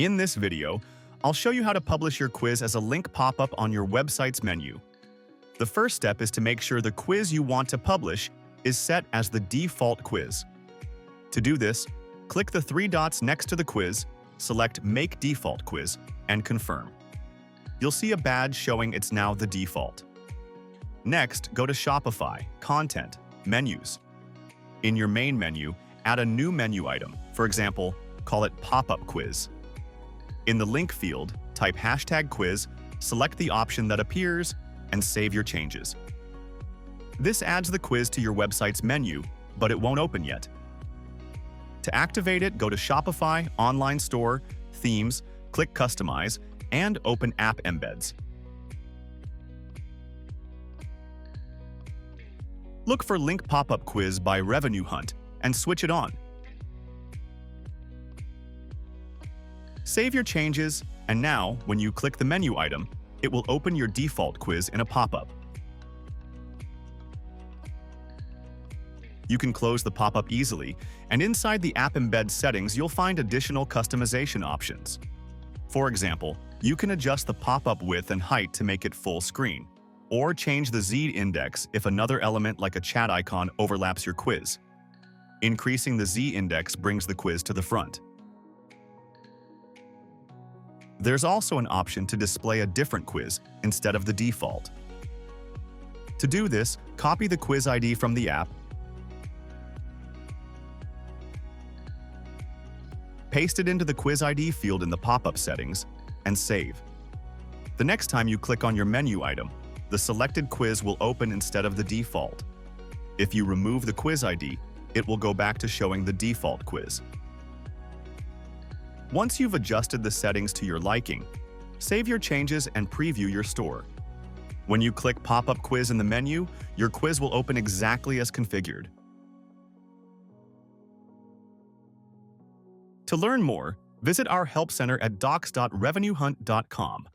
In this video, I'll show you how to publish your quiz as a link pop-up on your website's menu. The first step is to make sure the quiz you want to publish is set as the default quiz. To do this, click the three dots next to the quiz, select Make Default Quiz, and confirm. You'll see a badge showing it's now the default. Next, go to Shopify, Content, Menus. In your main menu, add a new menu item. For example, call it Pop-up Quiz. In the link field, type #quiz, select the option that appears, and save your changes. This adds the quiz to your website's menu, but it won't open yet. To activate it, go to Shopify, Online Store, Themes, click Customize, and open App Embeds. Look for Link Popup Quiz by RevenueHunt and switch it on. Save your changes, and now, when you click the menu item, it will open your default quiz in a pop-up. You can close the pop-up easily, and inside the App Embed settings, you'll find additional customization options. For example, you can adjust the pop-up width and height to make it full screen, or change the Z index if another element like a chat icon overlaps your quiz. Increasing the Z index brings the quiz to the front. There's also an option to display a different quiz instead of the default. To do this, copy the quiz ID from the app, paste it into the quiz ID field in the pop-up settings, and save. The next time you click on your menu item, the selected quiz will open instead of the default. If you remove the quiz ID, it will go back to showing the default quiz. Once you've adjusted the settings to your liking, save your changes and preview your store. When you click Pop-up Quiz in the menu, your quiz will open exactly as configured. To learn more, visit our help center at docs.revenuehunt.com.